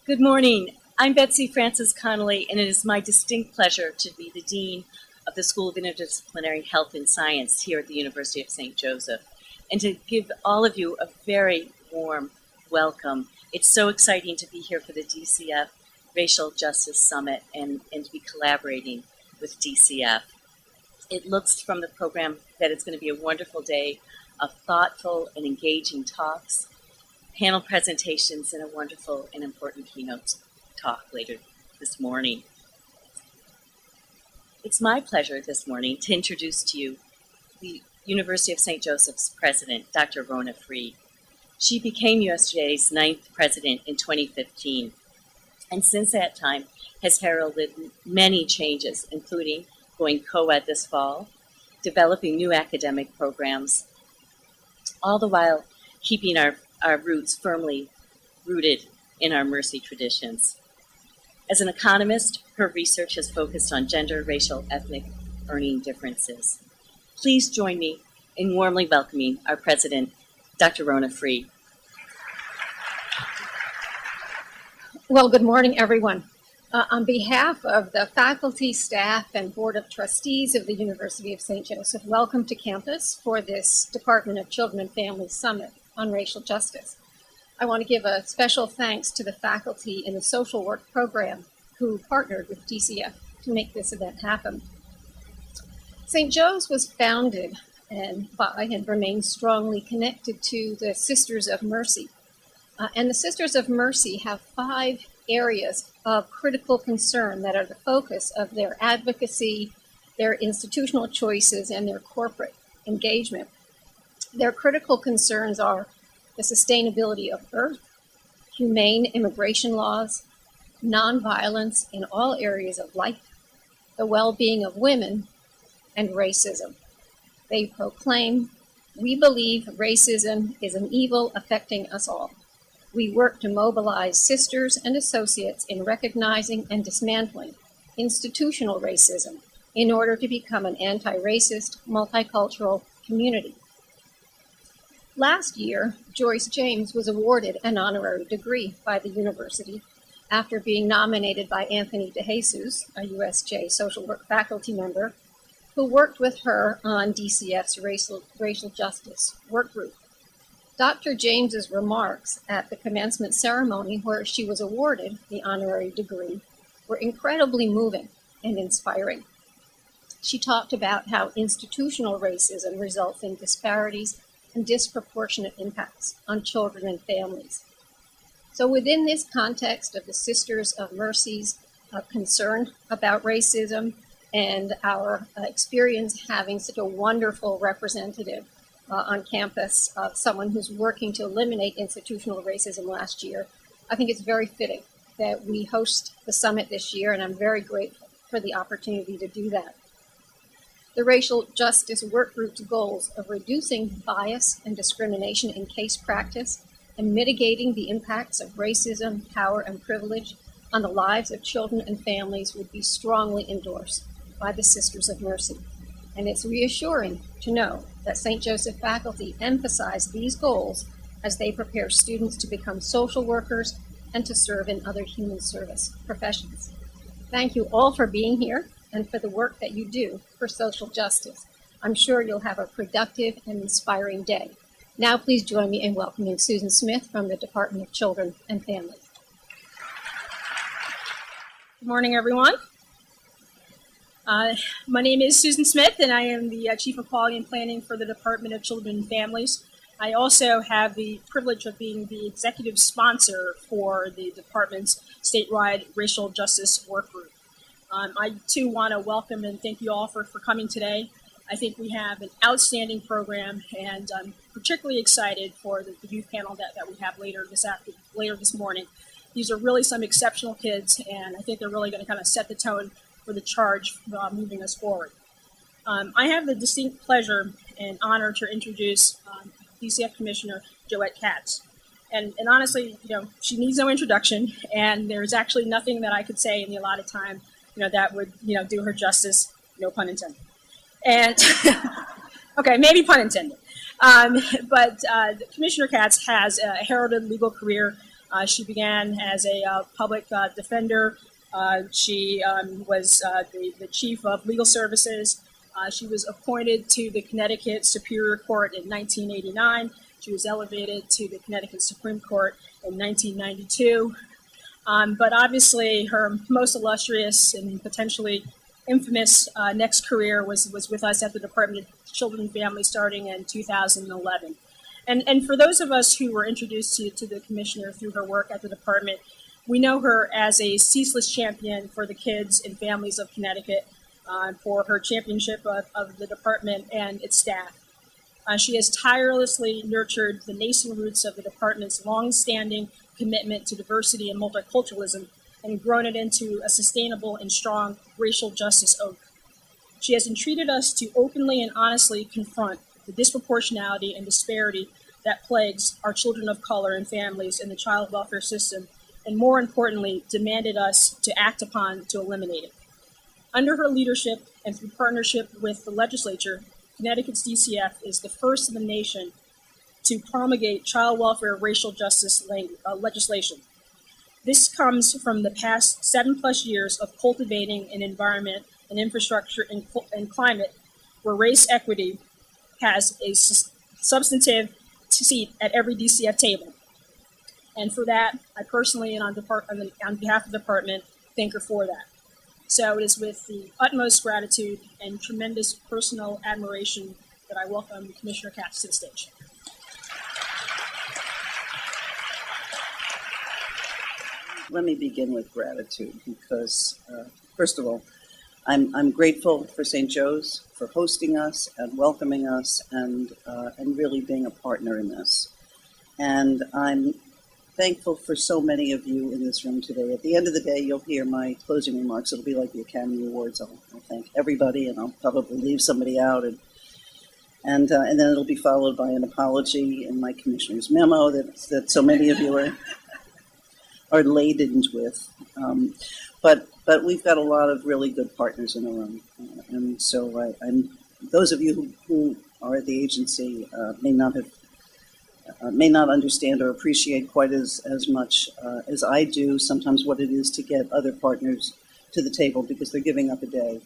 Good morning. I'm Betsy Francis-Connolly, and it is my distinct pleasure to be the Dean of the School of Interdisciplinary Health and Science here at the University of St. Joseph, and to give all of you a very warm welcome. It's so exciting to be here for the DCF Racial Justice Summit and to be collaborating with DCF. It looks from the program that it's going to be a wonderful day of thoughtful and engaging talks, panel presentations, and a wonderful and important keynote talk later this morning. It's my pleasure this morning to introduce to you the University of St. Joseph's president, Dr. Rhona. She became USJ's 9th president in 2015, and since that time has heralded many changes, including going co-ed this fall, developing new academic programs, all the while keeping our roots firmly rooted in our Mercy traditions. As an economist, her research has focused on gender, racial, ethnic earning differences. Please join me in warmly welcoming our president, Dr. Rhona. Well, good morning, everyone. On behalf of the faculty, staff, and Board of Trustees of the University of St. Joseph, welcome to campus for this Department of Children and Families Summit on Racial Justice. I want to give a special thanks to the faculty in the social work program who partnered with DCF to make this event happen. St. Joe's was founded by and remains strongly connected to the Sisters of Mercy. And the Sisters of Mercy have 5 areas of critical concern that are the focus of their advocacy, their institutional choices, and their corporate engagement. Their critical concerns are the sustainability of Earth, humane immigration laws, nonviolence in all areas of life, the well-being of women, and racism. They proclaim, "We believe racism is an evil affecting us all. We work to mobilize sisters and associates in recognizing and dismantling institutional racism in order to become an anti-racist, multicultural community." Last year, Joyce James was awarded an honorary degree by the university after being nominated by Anthony DeJesus, a USJ social work faculty member, who worked with her on DCF's racial justice work group. Dr. James's remarks at the commencement ceremony where she was awarded the honorary degree were incredibly moving and inspiring. She talked about how institutional racism results in disparities and disproportionate impacts on children and families. So within this context of the Sisters of Mercy's concern about racism and our experience having such a wonderful representative on campus, someone who's working to eliminate institutional racism last year, I think it's very fitting that we host the summit this year, and I'm very grateful for the opportunity to do that. The Racial Justice Work Group's goals of reducing bias and discrimination in case practice and mitigating the impacts of racism, power, and privilege on the lives of children and families would be strongly endorsed by the Sisters of Mercy. And it's reassuring to know that St. Joseph faculty emphasize these goals as they prepare students to become social workers and to serve in other human service professions. Thank you all for being here and for the work that you do for social justice. I'm sure you'll have a productive and inspiring day. Now please join me in welcoming Susan Smith from the Department of Children and Families. Good morning, everyone. My name is Susan Smith, and I am the Chief of Quality and Planning for the Department of Children and Families. I also have the privilege of being the executive sponsor for the department's statewide racial justice work group. I, too, want to welcome and thank you all for coming today. I think we have an outstanding program, and I'm particularly excited for the youth panel that we have later this morning. These are really some exceptional kids, and I think they're really going to kind of set the tone for the charge moving us forward. I have the distinct pleasure and honor to introduce DCF Commissioner Joette Katz. And honestly, she needs no introduction, and there's actually nothing that I could say in the allotted time that would, do her justice, no pun intended. And, okay, maybe pun intended. But Commissioner Katz has a heralded legal career She began as a public defender. She was the chief of legal services. She was appointed to the Connecticut Superior Court in 1989. She was elevated to the Connecticut Supreme Court in 1992. But obviously, her most illustrious and potentially infamous next career was with us at the Department of Children and Families starting in 2011. And for those of us who were introduced to the commissioner through her work at the department, we know her as a ceaseless champion for the kids and families of Connecticut, for her championship of the department and its staff. She has tirelessly nurtured the nascent roots of the department's long-standing commitment to diversity and multiculturalism and grown it into a sustainable and strong racial justice oak. She has entreated us to openly and honestly confront the disproportionality and disparity that plagues our children of color and families in the child welfare system, and more importantly, demanded us to act upon to eliminate it. Under her leadership and through partnership with the legislature, Connecticut's DCF is the first in the nation to promulgate child welfare racial justice legislation. This comes from the past 7+ years of cultivating an environment, an infrastructure, and climate where race equity has a substantive seat at every DCF table. And for that, I personally and on behalf of the department, thank her for that. So it is with the utmost gratitude and tremendous personal admiration that I welcome Commissioner Katz to the stage. Let me begin with gratitude because, first of all, I'm grateful for St. Joe's for hosting us and welcoming us and really being a partner in this. And I'm thankful for so many of you in this room today. At the end of the day, you'll hear my closing remarks. It'll be like the Academy Awards. I'll thank everybody, and I'll probably leave somebody out, and then it'll be followed by an apology in my commissioner's memo that so many of you are laden with. But we've got a lot of really good partners in the room, and so those of you who are at the agency may not understand or appreciate quite as much as I do sometimes what it is to get other partners to the table because they're giving up a day,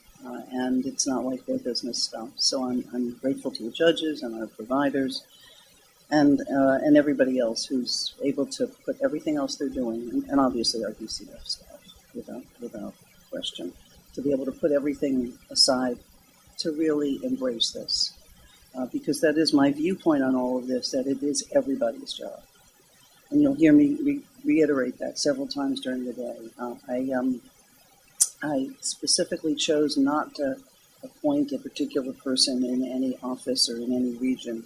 and it's not like their business stuff. So I'm grateful to the judges and our providers and everybody else who's able to put everything else they're doing, and obviously our DCF staff, without question, to be able to put everything aside to really embrace this. Because that is my viewpoint on all of this, that it is everybody's job. And you'll hear me reiterate that several times during the day. I specifically chose not to appoint a particular person in any office or in any region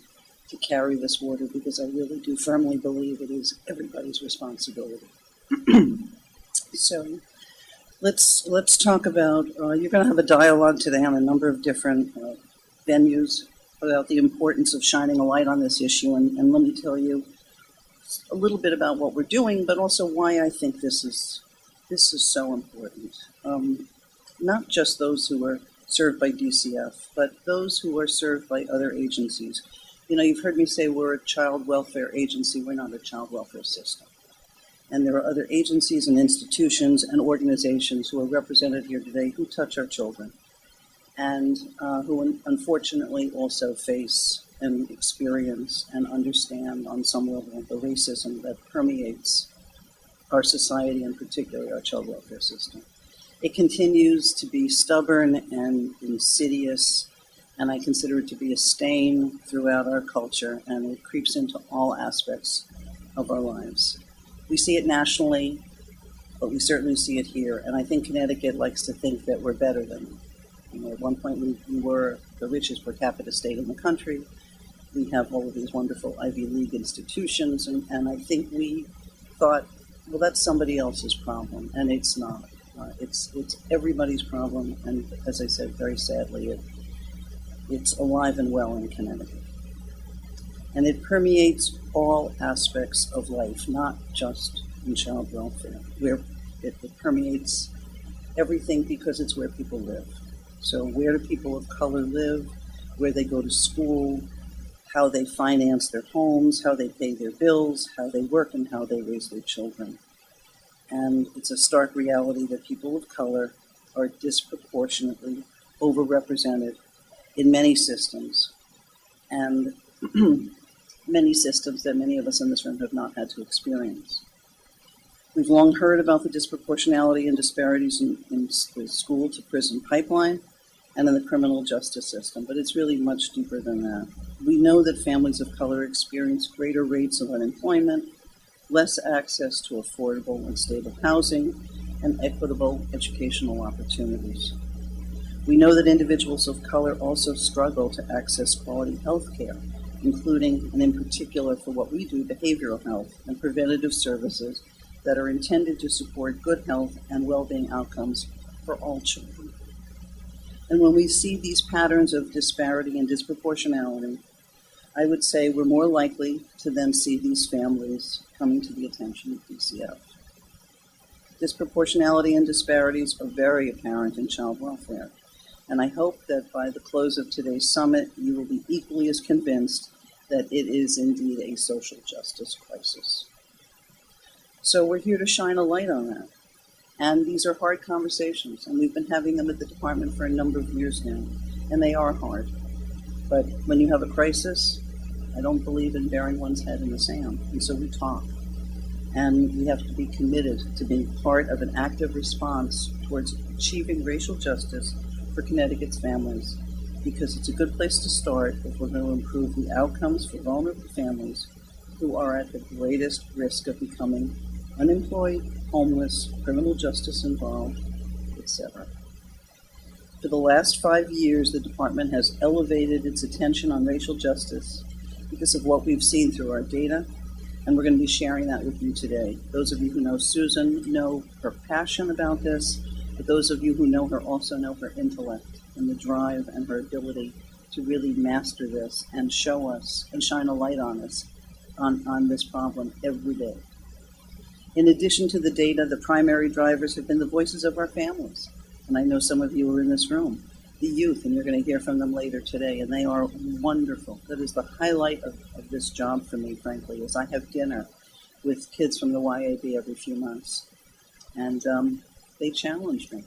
to carry this water because I really do firmly believe it is everybody's responsibility. So let's talk about, you're going to have a dialogue today on a number of different venues about the importance of shining a light on this issue, and let me tell you a little bit about what we're doing, but also why I think this is so important. Not just those who are served by DCF, but those who are served by other agencies. You know, you've heard me say we're a child welfare agency. We're not a child welfare system. And there are other agencies and institutions and organizations who are represented here today who touch our children, and who unfortunately also face and experience and understand on some level the racism that permeates our society, and particularly our child welfare system. It continues to be stubborn and insidious, and I consider it to be a stain throughout our culture, and it creeps into all aspects of our lives. We see it nationally, but we certainly see it here, and I think Connecticut likes to think that we're better than them. You know, at one point, we were the richest per capita state in the country. We have all of these wonderful Ivy League institutions, and I think we thought, well, that's somebody else's problem, and it's not. It's everybody's problem, and as I said, very sadly, it's alive and well in Connecticut. And it permeates all aspects of life, not just in child welfare, where it permeates everything because it's where people live. So where do people of color live, where they go to school, how they finance their homes, how they pay their bills, how they work, and how they raise their children. And it's a stark reality that people of color are disproportionately overrepresented in many systems, and many systems that many of us in this room have not had to experience. We've long heard about the disproportionality and disparities in the school to prison pipeline and in the criminal justice system, but it's really much deeper than that. We know that families of color experience greater rates of unemployment, less access to affordable and stable housing, and equitable educational opportunities. We know that individuals of color also struggle to access quality health care, including, and in particular for what we do, behavioral health and preventative services that are intended to support good health and well-being outcomes for all children. And when we see these patterns of disparity and disproportionality, I would say we're more likely to then see these families coming to the attention of DCF. Disproportionality and disparities are very apparent in child welfare, and I hope that by the close of today's summit, you will be equally as convinced that it is indeed a social justice crisis. So we're here to shine a light on that. And these are hard conversations, and we've been having them at the department for a number of years now, and they are hard. But when you have a crisis, I don't believe in burying one's head in the sand, and so we talk. And we have to be committed to being part of an active response towards achieving racial justice for Connecticut's families, because it's a good place to start if we're going to improve the outcomes for vulnerable families who are at the greatest risk of becoming unemployed, homeless, criminal justice involved, etc. For the last 5 years, the department has elevated its attention on racial justice because of what we've seen through our data, and we're going to be sharing that with you today. Those of you who know Susan know her passion about this, but those of you who know her also know her intellect and the drive and her ability to really master this and show us and shine a light on us on this problem every day. In addition to the data, the primary drivers have been the voices of our families. And I know some of you are in this room, the youth, and you're going to hear from them later today, and they are wonderful. That is the highlight of this job for me, frankly, is I have dinner with kids from the YAB every few months. And they challenge me.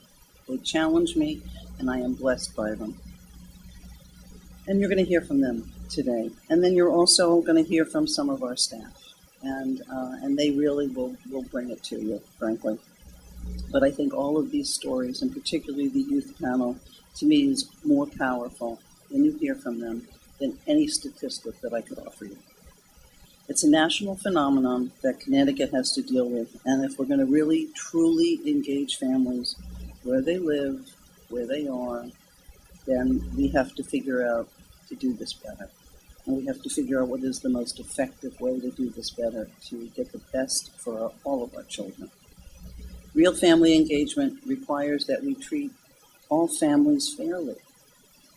They challenge me, and I am blessed by them. And you're going to hear from them today. And then you're also going to hear from some of our staff. And they really will bring it to you, frankly. But I think all of these stories, and particularly the youth panel, to me is more powerful when you hear from them than any statistic that I could offer you. It's a national phenomenon that Connecticut has to deal with, and if we're going to really, truly engage families where they live, where they are, then we have to figure out to do this better. And we have to figure out what is the most effective way to do this better, to get the best for all of our children. Real family engagement requires that we treat all families fairly,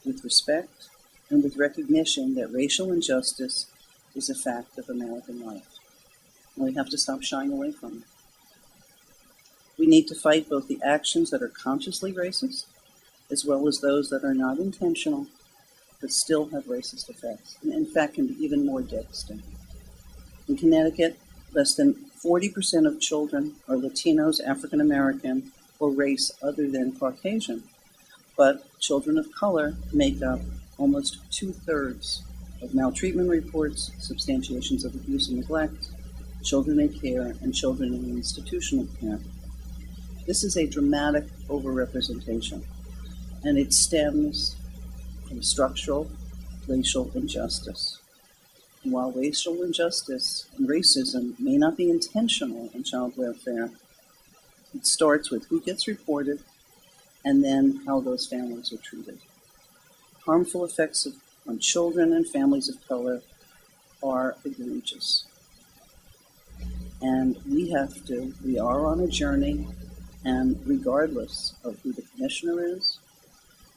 with respect and with recognition that racial injustice is a fact of American life. And we have to stop shying away from it. We need to fight both the actions that are consciously racist, as well as those that are not intentional, but still have racist effects, and in fact can be even more devastating. In Connecticut, less than 40% of children are Latinos, African American, or race other than Caucasian, but children of color make up almost 2/3 of maltreatment reports, substantiations of abuse and neglect, children in care, and children in institutional care. This is a dramatic overrepresentation, and it stems from structural racial injustice. And while racial injustice and racism may not be intentional in child welfare, it starts with who gets reported and then how those families are treated. Harmful effects on children and families of color are egregious. And we are on a journey, and regardless of who the commissioner is,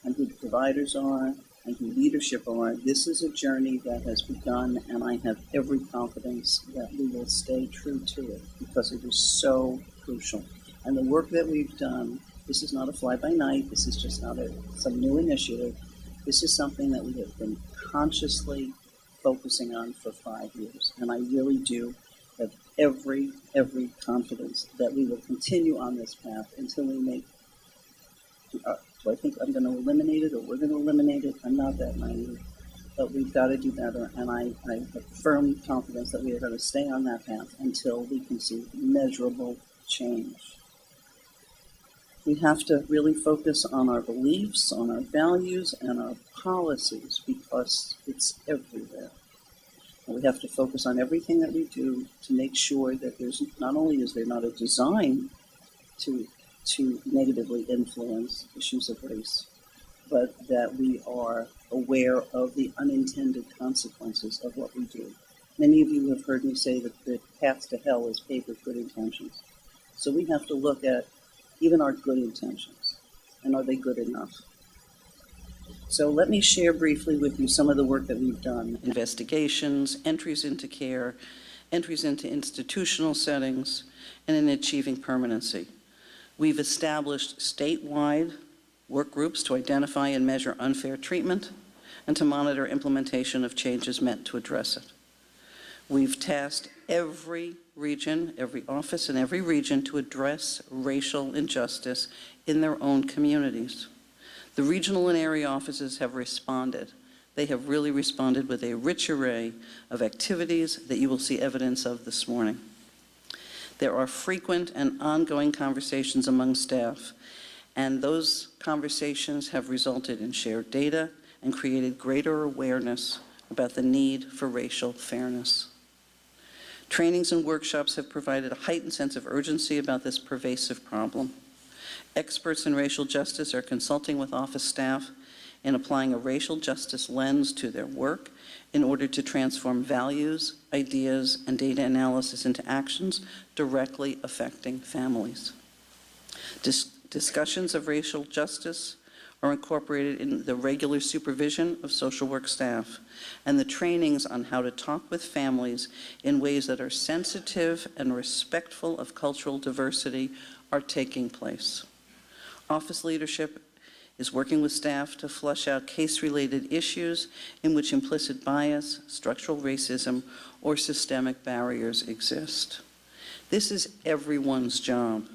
and who the providers are, and who leadership are, this is a journey that has begun, and I have every confidence that we will stay true to it, because it is so crucial. And the work that we've done, this is not a fly-by-night, this is just not some new initiative. This is something that we have been consciously focusing on for 5 years. And I really do have every confidence that we will continue on this path until we make, do I think I'm going to eliminate it or we're going to eliminate it? I'm not that naive. But we've got to do better, and I have firm confidence that we are going to stay on that path until we can see measurable change. We have to really focus on our beliefs, on our values, and our policies because it's everywhere. And we have to focus on everything that we do to make sure that there's not only is there not a design to negatively influence issues of race, but that we are aware of the unintended consequences of what we do. Many of you have heard me say that the path to hell is paved with good intentions. So we have to look at even our good intentions, and are they good enough? So let me share briefly with you some of the work that we've done. Investigations, entries into care, entries into institutional settings, and in achieving permanency. We've established statewide work groups to identify and measure unfair treatment and to monitor implementation of changes meant to address it. We've tasked every region, every office in every region to address racial injustice in their own communities. The regional and area offices have responded. They have really responded with a rich array of activities that you will see evidence of this morning. There are frequent and ongoing conversations among staff, and those conversations have resulted in shared data and created greater awareness about the need for racial fairness. Trainings and workshops have provided a heightened sense of urgency about this pervasive problem. Experts in racial justice are consulting with office staff in applying a racial justice lens to their work in order to transform values, ideas, and data analysis into actions directly affecting families. Discussions of racial justice are incorporated in the regular supervision of social work staff and the trainings on how to talk with families in ways that are sensitive and respectful of cultural diversity are taking place. Office leadership is working with staff to flush out case-related issues in which implicit bias, structural racism, or systemic barriers exist. This is everyone's job.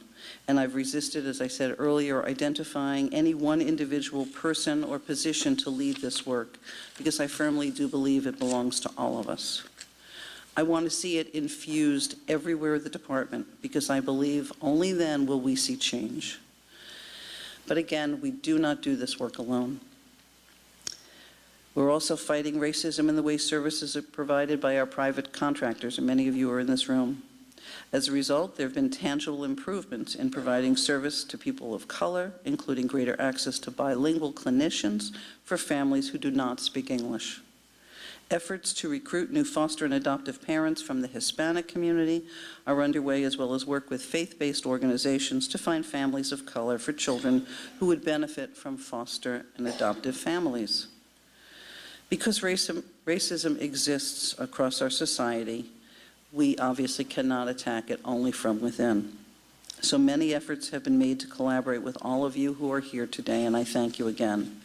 And I've resisted, as I said earlier, identifying any one individual person or position to lead this work, because I firmly do believe it belongs to all of us. I want to see it infused everywhere in the department, because I believe only then will we see change. But again, we do not do this work alone. We're also fighting racism in the way services are provided by our private contractors, and many of you are in this room. As a result, there have been tangible improvements in providing service to people of color, including greater access to bilingual clinicians for families who do not speak English. Efforts to recruit new foster and adoptive parents from the Hispanic community are underway, as well as work with faith-based organizations to find families of color for children who would benefit from foster and adoptive families. Because racism exists across our society, we obviously cannot attack it only from within. So many efforts have been made to collaborate with all of you who are here today, and I thank you again.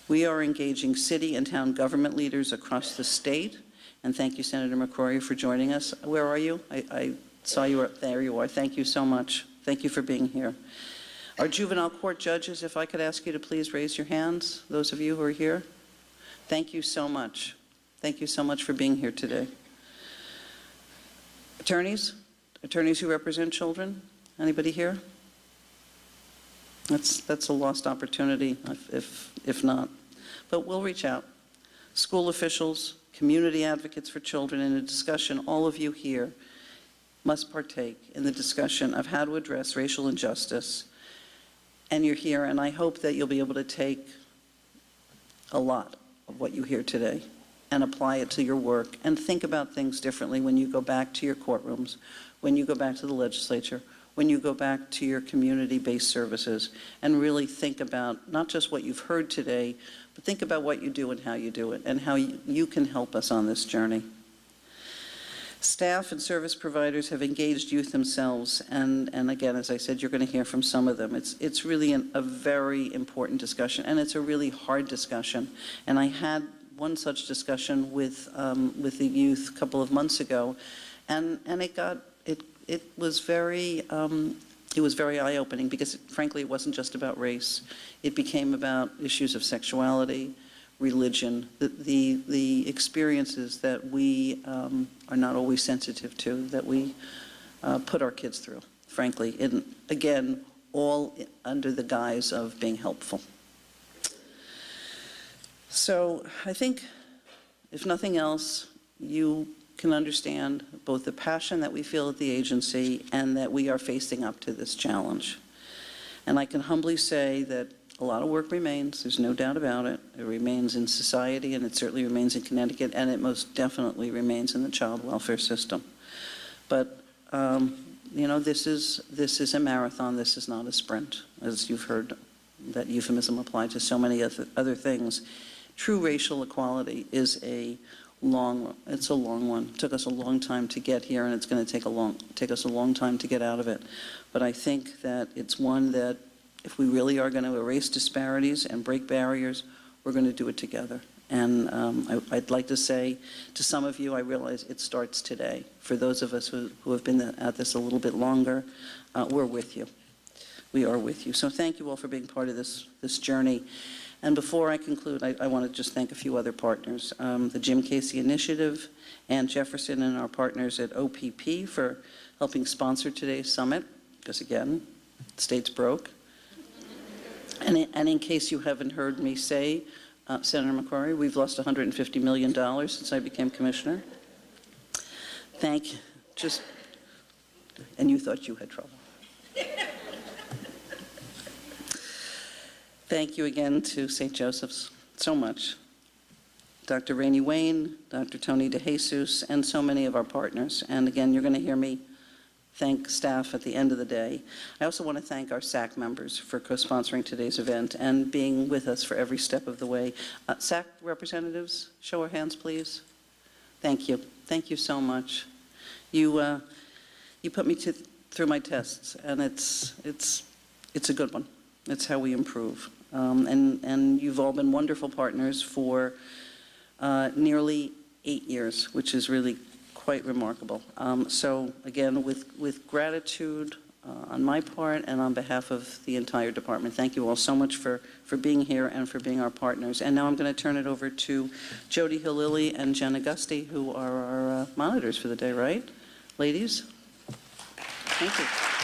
We are engaging city and town government leaders across the state, and thank you, Senator McCrory, for joining us. Where are you? I saw you up there. You are. Thank you so much. Thank you for being here. Our juvenile court judges, if I could ask you to please raise your hands, those of you who are here. Thank you so much. Thank you so much for being here today. Attorneys who represent children, anybody here? That's a lost opportunity if not, but we'll reach out. School officials, community advocates for children in a discussion, all of you here must partake in the discussion of how to address racial injustice. And you're here, and I hope that you'll be able to take a lot of what you hear today and apply it to your work and think about things differently when you go back to your courtrooms, when you go back to the legislature, when you go back to your community-based services, and really think about not just what you've heard today, but think about what you do and how you do it and how you can help us on this journey. Staff and service providers have engaged youth themselves, and again, as I said, you're going to hear from some of them. It's really a very important discussion, and it's a really hard discussion. And I had one such discussion with the youth a couple of months ago, and it was very eye-opening because, frankly, it wasn't just about race. It became about issues of sexuality, religion, the experiences that we are not always sensitive to, that we put our kids through, frankly, and again, all under the guise of being helpful. So I think, if nothing else, you can understand both the passion that we feel at the agency and that we are facing up to this challenge. And I can humbly say that a lot of work remains, there's no doubt about it. It remains in society, and it certainly remains in Connecticut, and it most definitely remains in the child welfare system. But, this is a marathon, this is not a sprint, as you've heard that euphemism applied to so many other things. True racial equality is a long one. It took us a long time to get here, and it's going to take us a long time to get out of it. But I think that it's one that, if we really are going to erase disparities and break barriers, we're going to do it together. And I'd like to say to some of you, I realize it starts today. For those of us who have been at this a little bit longer, we're with you. We are with you. So thank you all for being part of this journey. And before I conclude, I want to just thank a few other partners. The Jim Casey Initiative, Ann Jefferson, and our partners at OPP for helping sponsor today's summit, because again, the state's broke. And in case you haven't heard me say, Senator McCrory, we've lost $150 million since I became commissioner. And you thought you had trouble. Thank you again to St. Joseph's so much. Dr. Rainey Wayne, Dr. Tony DeJesus, and so many of our partners. And again, you're going to hear me thank staff at the end of the day. I also want to thank our SAC members for co-sponsoring today's event and being with us for every step of the way. SAC representatives, show of hands, please. Thank you. Thank you so much. You put me through my tests, and it's a good one. It's how we improve. And you've all been wonderful partners for nearly 8 years, which is really quite remarkable. So again, with gratitude on my part and on behalf of the entire department, thank you all so much for being here and for being our partners. And now I'm going to turn it over to Jody Hill-Lilly and Jen Augusti, who are our monitors for the day, right? Ladies? Thank you.